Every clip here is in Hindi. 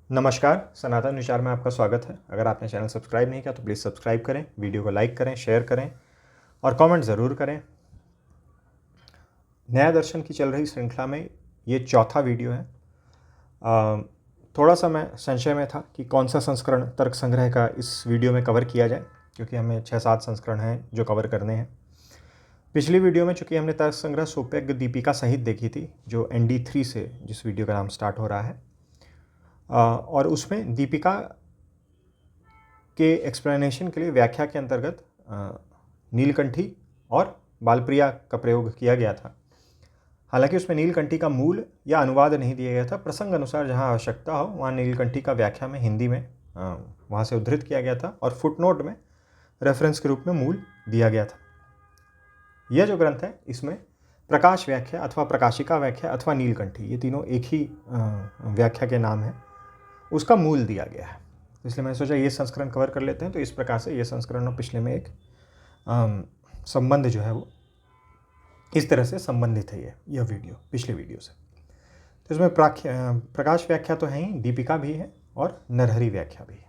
नमस्कार, सनातन विचार में आपका स्वागत है। अगर आपने चैनल सब्सक्राइब नहीं किया तो प्लीज़ सब्सक्राइब करें, वीडियो को लाइक करें, शेयर करें और कमेंट ज़रूर करें। न्याय दर्शन की चल रही श्रृंखला में ये चौथा वीडियो है। थोड़ा सा मैं संशय में था कि कौन सा संस्करण तर्क संग्रह का इस वीडियो में कवर किया जाए, क्योंकि हमें 6-7 संस्करण हैं जो कवर करने हैं। पिछली वीडियो में चूँकि हमने तर्क संग्रह सोपयज्ञ दीपिका सहित देखी थी, जो ND3 से जिस वीडियो का नाम स्टार्ट हो रहा है, और उसमें दीपिका के एक्सप्लेनेशन के लिए व्याख्या के अंतर्गत नीलकंठी और बालप्रिया का प्रयोग किया गया था। हालांकि उसमें नीलकंठी का मूल या अनुवाद नहीं दिया गया था। प्रसंग अनुसार जहां आवश्यकता हो वहां नीलकंठी का व्याख्या में हिंदी में वहां से उद्धृत किया गया था और फुटनोट में रेफरेंस के रूप में मूल दिया गया था। यह जो ग्रंथ है इसमें प्रकाश व्याख्या अथवा प्रकाशिका व्याख्या अथवा नीलकंठी, ये तीनों एक ही व्याख्या के नाम है, उसका मूल दिया गया है। इसलिए मैंने सोचा ये संस्करण कवर कर लेते हैं। तो इस प्रकार से ये संस्करण और पिछले में एक संबंध जो है वो इस तरह से संबंधित है यह वीडियो पिछले वीडियो से। तो इसमें प्रकाश व्याख्या तो है ही, दीपिका भी है और नरहरि व्याख्या भी है।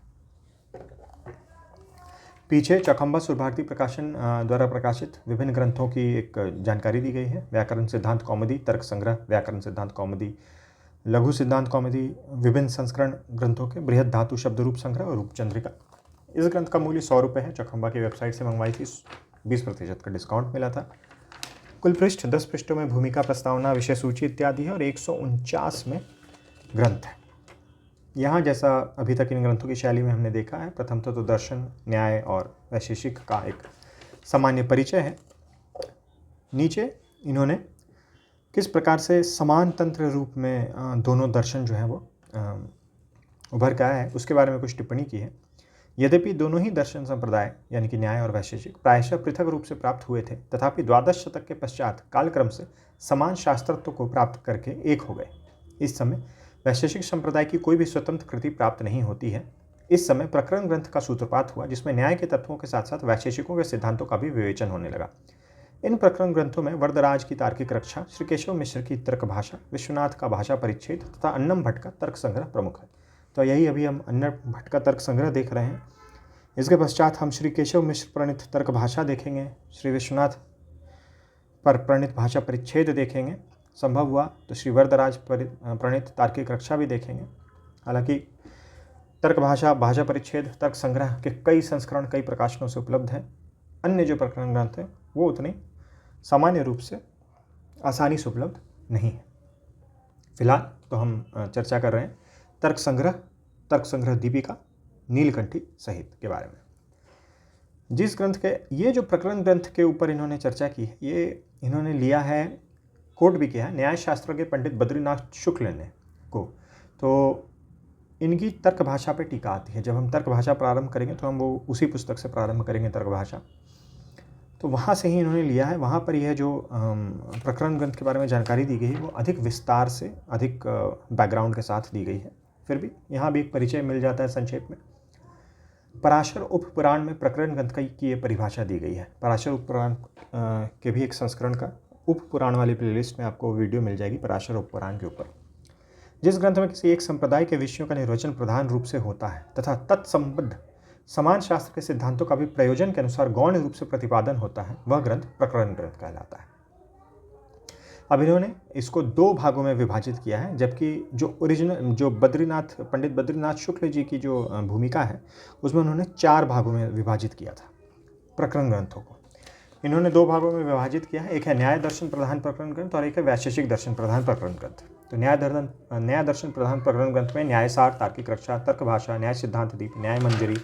पीछे चौखंबा सुरभारती प्रकाशन द्वारा प्रकाशित विभिन्न ग्रंथों की एक जानकारी दी गई है। व्याकरण सिद्धांत कौमुदी, तर्क संग्रह, व्याकरण सिद्धांत कौमुदी, लघु सिद्धांत कौमुदी, विभिन्न संस्करण ग्रंथों के, बृहद धातु शब्द रूप संग्रह और रूपचंद्रिका। इस ग्रंथ का मूल्य 100 रुपये है। चौखंबा की वेबसाइट से मंगवाई थी, 20% का डिस्काउंट मिला था। कुल पृष्ठ 10 पृष्ठों में भूमिका, प्रस्तावना, विषय सूची इत्यादि है और 149 में ग्रंथ है। यहाँ जैसा अभी तक इन ग्रंथों की शैली में हमने देखा है, प्रथम तो दर्शन, न्याय और वैशेषिक का एक सामान्य परिचय है। नीचे इन्होंने किस प्रकार से समान तंत्र रूप में दोनों दर्शन जो है वो उभर के आया है उसके बारे में कुछ टिप्पणी की है। यद्यपि दोनों ही दर्शन संप्रदाय यानी कि न्याय और वैशेषिक प्रायशः पृथक रूप से प्राप्त हुए थे, तथापि 12 शतक के पश्चात कालक्रम से समान शास्त्रत्व को प्राप्त करके एक हो गए। इस समय वैशेषिक संप्रदाय की कोई भी स्वतंत्र कृति प्राप्त नहीं होती है। इस समय प्रकरण ग्रंथ का सूत्रपात हुआ, जिसमें न्याय के तत्वों के साथ साथ वैशेषिकों के सिद्धांतों का भी विवेचन होने लगा। इन प्रकरण ग्रंथों में वरदराज की तार्किक रक्षा, श्री केशव मिश्र की तर्क भाषा, विश्वनाथ का भाषा परिच्छेद तथा अन्नम भट्ट का तर्क संग्रह प्रमुख है। तो यही अभी हम अन्नम भट्ट का तर्क संग्रह देख रहे हैं। इसके पश्चात हम श्री केशव मिश्र प्रणीत तर्क भाषा देखेंगे, श्री विश्वनाथ पर प्रणीत भाषा परिच्छेद देखेंगे, संभव हुआ तो श्री वरदराज प्रणीत तार्किक रक्षा भी देखेंगे। हालांकि तर्क भाषा, भाषा परिच्छेद, तर्क संग्रह के कई संस्करण कई प्रकाशनों से उपलब्ध हैं। अन्य जो प्रकरण ग्रंथ हैं वो उतने सामान्य रूप से आसानी से उपलब्ध नहीं है। फिलहाल तो हम चर्चा कर रहे हैं तर्क संग्रह दीपिका, नीलकंठी सहित के बारे में। जिस ग्रंथ के ये जो प्रकरण ग्रंथ के ऊपर इन्होंने चर्चा की है, ये इन्होंने लिया है, कोट भी किया है न्याय शास्त्र के पंडित बद्रीनाथ शुक्ल ने को। तो इनकी तर्क भाषा पे टीका आती है। जब हम तर्क भाषा प्रारंभ करेंगे तो हम वो उसी पुस्तक से प्रारंभ करेंगे, तर्क भाषा। तो वहाँ से ही इन्होंने लिया है। वहाँ पर यह जो प्रकरण ग्रंथ के बारे में जानकारी दी गई है वो अधिक विस्तार से, अधिक बैकग्राउंड के साथ दी गई है। फिर भी यहाँ भी एक परिचय मिल जाता है संक्षेप में। पराशर उपपुराण में प्रकरण ग्रंथ की ये परिभाषा दी गई है। पराशर उपपुराण के भी एक संस्करण का उपपुराण वाली प्लेलिस्ट में आपको वीडियो मिल जाएगी पराशर उपपुराण के ऊपर। जिस ग्रंथ में किसी एक संप्रदाय के विषयों का निर्वचन प्रधान रूप से होता है तथा तत्संबद्ध समान शास्त्र के सिद्धांतों का भी प्रयोजन के अनुसार गौण रूप से प्रतिपादन होता है, वह ग्रंथ प्रकरण ग्रंथ कहलाता है। अब इन्होंने इसको 2 भागों में विभाजित किया है, जबकि जो पंडित बद्रीनाथ शुक्ल जी की जो भूमिका है उसमें उन्होंने 4 भागों में विभाजित किया था प्रकरण ग्रंथों को। इन्होंने 2 भागों में विभाजित किया है। एक है न्याय दर्शन प्रधान प्रकरण ग्रंथ और एक है वैशेषिक दर्शन प्रधान प्रकरण ग्रंथ। तो न्याय दर्शन प्रधान प्रकरण ग्रंथ में न्यायसार, तार्किक रक्षा, तर्क भाषा, न्याय सिद्धांत दीप, न्याय मंजरी।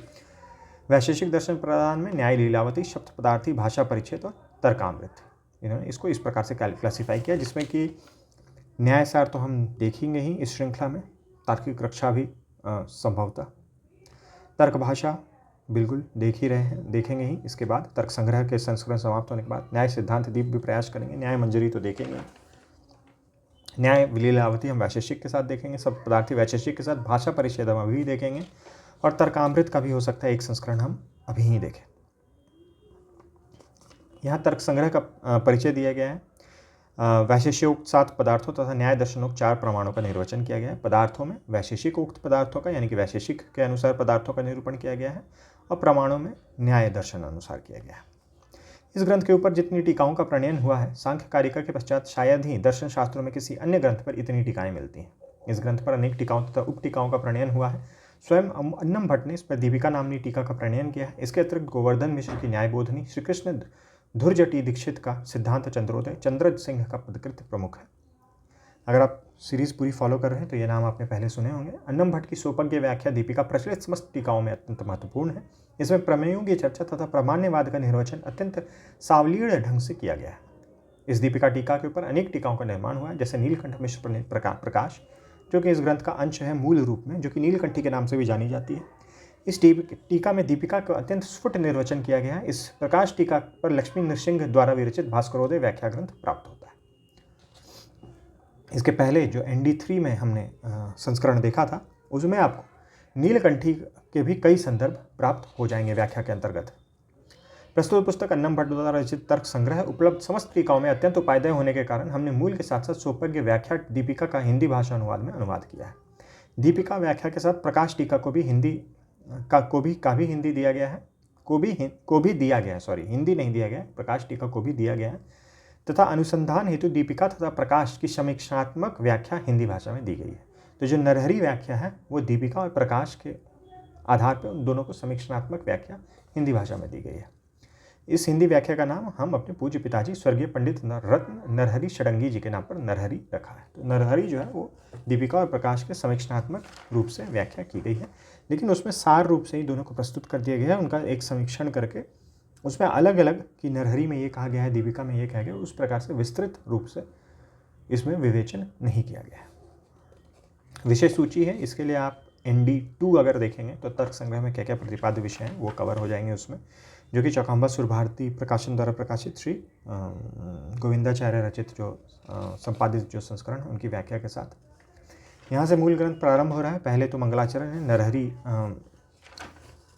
वैशेषिक दर्शन प्रधान में न्याय लीलावती, शब्द पदार्थी, भाषा परिच्छेद और तर्कामृत। इन्होंने इसको इस प्रकार से क्लासिफाई किया, जिसमें कि न्यायसार तो हम देखेंगे ही इस श्रृंखला में, तार्किक रक्षा भी संभवतः, तर्क भाषा बिल्कुल देख ही रहे हैं, देखेंगे ही। इसके बाद तर्क संग्रह के संस्करण समाप्त होने के बाद न्याय सिद्धांत दीप भी प्रयास करेंगे, न्याय मंजरी तो देखेंगे, न्याय लीलावती हम वैशेषिक के साथ देखेंगे, सब पदार्थी वैशेषिक के साथ, भाषा परिच्छेद हम अभी देखेंगे और तर्कामृत का भी हो सकता है एक संस्करण हम अभी ही देखें। यहाँ तर्क संग्रह का परिचय दिया गया है। वैशेषिकोक्त 7 पदार्थों तथा न्याय दर्शनोक्त 4 प्रमाणों का निर्वचन किया गया है। पदार्थों में वैशेषिकोक्त पदार्थों का यानी कि वैशेषिक के अनुसार पदार्थों का निरूपण किया गया है और प्रमाणों में न्याय दर्शन अनुसार किया गया है। इस ग्रंथ के ऊपर जितनी टीकाओं का प्रणयन हुआ है, सांख्य कारिका के पश्चात शायद ही दर्शन शास्त्रों में किसी अन्य ग्रंथ पर इतनी टीकाएं मिलती हैं। इस ग्रंथ पर अनेक टीकाओं तथा उप टीकाओं का प्रणयन हुआ है। स्वयं अन्नम भट्ट ने इस पर दीपिका नामनी टीका का प्रणयन किया है। इसके अतिरिक्त गोवर्धन मिश्र की न्यायबोधनी, श्री कृष्ण धुर्जटी दीक्षित का सिद्धांत चंद्रोदय, चंद्रज सिंह का पदकृत प्रमुख है। अगर आप सीरीज पूरी फॉलो कर रहे हैं तो ये नाम आपने पहले सुने होंगे। अन्नम भट्ट की सोपज्ञ व्याख्या दीपिका प्रचलित समस्त टीकाओं में अत्यंत महत्वपूर्ण है। इसमें प्रमेयों की चर्चा तथा प्रामाण्यवाद का निर्वचन अत्यंत सावलील ढंग से किया गया है। इस दीपिका टीका के ऊपर अनेक टीकाओं का निर्माण हुआ है, जैसे नीलकंठ मिश्र प्रकाश, जो कि इस ग्रंथ का अंश है मूल रूप में, जो कि नीलकंठी के नाम से भी जानी जाती है। इस टीका में दीपिका का अत्यंत स्फुट निर्वचन किया गया है। इस प्रकाश टीका पर लक्ष्मी नृसिंह द्वारा विरचित भास्करोदय व्याख्या ग्रंथ प्राप्त होता है। इसके पहले जो ND3 में हमने संस्करण देखा था, उसमें आपको नीलकंठी के भी कई संदर्भ प्राप्त हो जाएंगे व्याख्या के अंतर्गत। प्रस्तुत पुस्तक अन्नम भट्ट द्वारा रचित तर्क संग्रह उपलब्ध समस्त टीकाओं में अत्यंत उपादेय होने के कारण हमने मूल के साथ साथ सोपज्ञ व्याख्या दीपिका का हिंदी भाषा अनुवाद में अनुवाद किया है। दीपिका व्याख्या के साथ प्रकाश टीका को भी हिंदी दिया गया है, हिंदी नहीं दिया गया, प्रकाश टीका को भी दिया गया है तथा अनुसंधान हेतु दीपिका तथा प्रकाश की समीक्षात्मक व्याख्या हिंदी भाषा में दी गई है। तो जो नरहरि व्याख्या है वो दीपिका और प्रकाश के आधार पर उन दोनों को समीक्षात्मक व्याख्या हिंदी भाषा में दी गई है। इस हिंदी व्याख्या का नाम हम अपने पूज्य पिताजी स्वर्गीय पंडित रत्न नरहरि षडंगी जी के नाम पर नरहरि रखा है। तो नरहरि जो है वो दीपिका और प्रकाश के समीक्षात्मक रूप से व्याख्या की गई है, लेकिन उसमें सार रूप से ही दोनों को प्रस्तुत कर दिया गया है। उनका एक समीक्षण करके उसमें अलग अलग कि नरहरि में ये कहा गया है, दीपिका में ये कहा गया है, उस प्रकार से विस्तृत रूप से इसमें विवेचन नहीं किया गया है। विषय सूची है, इसके लिए आप ND2 अगर देखेंगे तो तर्क संग्रह में क्या क्या प्रतिपाद्य विषय हैं वो कवर हो जाएंगे उसमें, जो कि चौखाम्बासुर भारती प्रकाशन द्वारा प्रकाशित श्री गोविंदाचार्य रचित जो संपादित जो संस्करण है उनकी व्याख्या के साथ। यहाँ से मूल ग्रंथ प्रारंभ हो रहा है। पहले तो मंगलाचरण है, नरहरि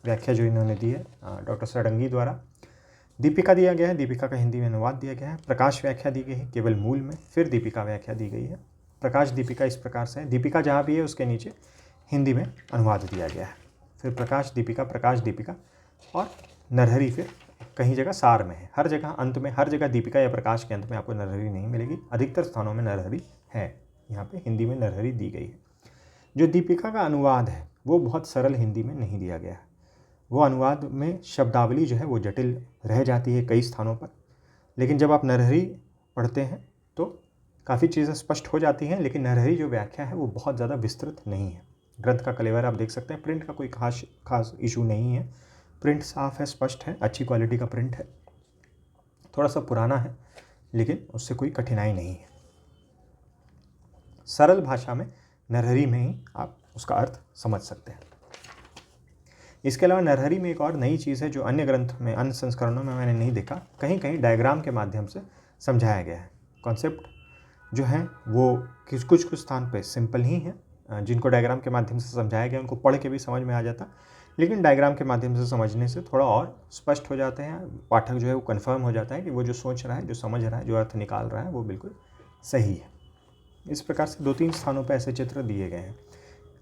व्याख्या जो इन्होंने दी है डॉक्टर षडंगी द्वारा। दीपिका दिया गया है, दीपिका का हिंदी में अनुवाद दिया गया है। प्रकाश व्याख्या दी गई है केवल मूल में, फिर दीपिका व्याख्या दी गई है। प्रकाश दीपिका इस प्रकार से है, दीपिका जहाँ भी है उसके नीचे हिंदी में अनुवाद दिया गया है। फिर प्रकाश दीपिका और नरहरि फिर कहीं जगह सार में है। हर जगह अंत में, हर जगह दीपिका या प्रकाश के अंत में आपको नरहरि नहीं मिलेगी, अधिकतर स्थानों में नरहरि है। यहाँ पे हिंदी में नरहरि दी गई है। जो दीपिका का अनुवाद है वो बहुत सरल हिंदी में नहीं दिया गया है। वो अनुवाद में शब्दावली जो है वो जटिल रह जाती है कई स्थानों पर, लेकिन जब आप नरहरि पढ़ते हैं तो काफ़ी चीज़ें स्पष्ट हो जाती हैं। लेकिन नरहरि जो व्याख्या है वो बहुत ज़्यादा विस्तृत नहीं है। ग्रंथ का कलेवर आप देख सकते हैं, प्रिंट का कोई खास इशू नहीं है, प्रिंट साफ है, स्पष्ट है, अच्छी क्वालिटी का प्रिंट है। थोड़ा सा पुराना है लेकिन उससे कोई कठिनाई नहीं है। सरल भाषा में नरहरि में ही आप उसका अर्थ समझ सकते हैं। इसके अलावा नरहरि में एक और नई चीज़ है जो अन्य ग्रंथ में, अन्य संस्करणों में मैंने नहीं देखा। कहीं कहीं डायग्राम के माध्यम से समझाया गया है। कॉन्सेप्ट जो है वो कुछ स्थान पे सिंपल ही है, जिनको डायग्राम के माध्यम से समझाया गया उनको पढ़ के भी समझ में आ जाता, लेकिन डायग्राम के माध्यम से समझने से थोड़ा और स्पष्ट हो जाते हैं। पाठक जो है वो कन्फर्म हो जाता है कि वो जो सोच रहा है, जो समझ रहा है, जो अर्थ निकाल रहा है वो बिल्कुल सही है। इस प्रकार से 2-3 स्थानों पर ऐसे चित्र दिए गए हैं।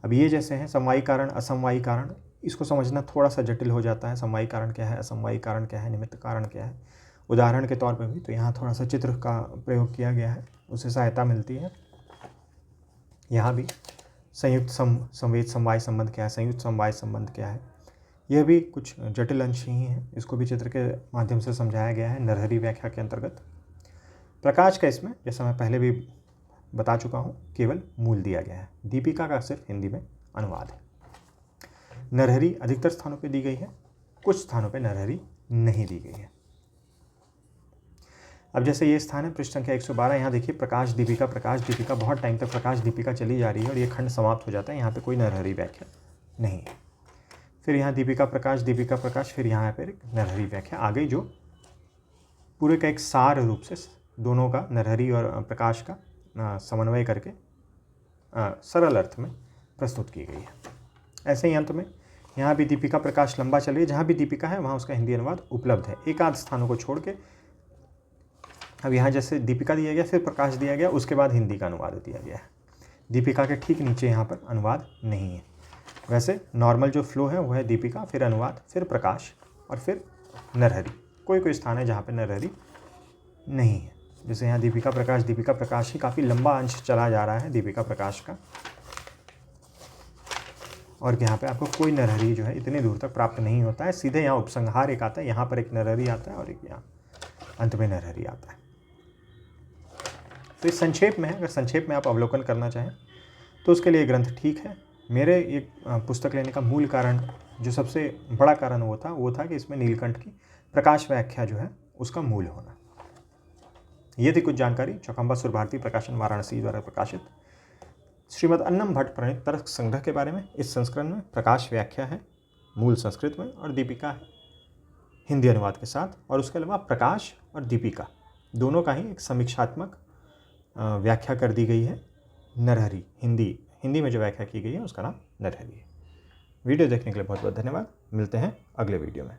अब ये जैसे हैं समवायी कारण, असमवायी कारण, इसको समझना थोड़ा सा जटिल हो जाता है। समवायी कारण क्या है, असमवायी कारण क्या है, निमित्त कारण क्या है, उदाहरण के तौर पर भी तो यहाँ थोड़ा सा चित्र का प्रयोग किया गया है, उससे सहायता मिलती है। यहाँ भी संयुक्त संवेद समवाय संबंध क्या है, संयुक्त समवाय संबंध क्या है, यह भी कुछ जटिल अंश ही है। इसको भी चित्र के माध्यम से समझाया गया है नरहरि व्याख्या के अंतर्गत। प्रकाश का इसमें, जैसा मैं पहले भी बता चुका हूँ, केवल मूल दिया गया है। दीपिका का सिर्फ हिंदी में अनुवाद है। नरहरि अधिकतर स्थानों पे दी गई है, कुछ स्थानों पे नरहरि नहीं दी गई है। अब जैसे ये स्थान है पृष्ठ संख्या 112, यहाँ देखिए प्रकाश दीपिका, बहुत टाइम तक प्रकाश दीपिका चली जा रही है और ये खंड समाप्त हो जाता है। यहाँ पे कोई नरहरि व्याख्या नहीं है। फिर यहाँ दीपिका प्रकाश, फिर यहाँ पर नरहरि व्याख्या आ गई, जो पूरे का एक सार रूप से दोनों का, नरहरि और प्रकाश का समन्वय करके सरल अर्थ में प्रस्तुत की गई है। ऐसे ही अंत में यहाँ भी दीपिका प्रकाश लंबा चल रही है, जहाँ भी दीपिका है वहाँ उसका हिंदी अनुवाद उपलब्ध है। एक आध स्थानों को छोड़ के अब यहाँ जैसे दीपिका दिया गया, फिर प्रकाश दिया गया, उसके बाद हिंदी का अनुवाद दिया गया है। दीपिका के ठीक नीचे यहाँ पर अनुवाद नहीं है। वैसे नॉर्मल जो फ्लो है वो है दीपिका, फिर अनुवाद, फिर प्रकाश और फिर नरहरि। कोई कोई स्थान है जहाँ पे नरहरि नहीं है, जैसे यहाँ दीपिका प्रकाश ही काफ़ी लंबा अंश चला जा रहा है दीपिका प्रकाश का, और यहाँ पे आपको कोई नरहरि जो है इतने दूर तक प्राप्त नहीं होता है। सीधे यहाँ उपसंहार एक आता है, यहाँ पर एक नरहरि आता है और एक यहाँ अंत में नरहरि आता है। तो इस संक्षेप में है, अगर संक्षेप में आप अवलोकन करना चाहें तो उसके लिए ग्रंथ ठीक है। मेरे एक पुस्तक लेने का मूल कारण, जो सबसे बड़ा कारण वो था कि इसमें नीलकंठ की प्रकाश व्याख्या जो है उसका मूल होना। ये थी कुछ जानकारी चौखंबा सुर भारती प्रकाशन वाराणसी द्वारा प्रकाशित श्रीमद् अन्नम भट्ट प्रणीत तर्क संग्रह के बारे में। इस संस्करण में प्रकाश व्याख्या है मूल संस्कृत में और दीपिका है हिंदी अनुवाद के साथ, और उसके अलावा प्रकाश और दीपिका दोनों का ही एक समीक्षात्मक व्याख्या कर दी गई है। नरहरि हिंदी में जो व्याख्या की गई है उसका नाम नरहरि है। वीडियो देखने के लिए बहुत बहुत धन्यवाद। मिलते हैं अगले वीडियो में।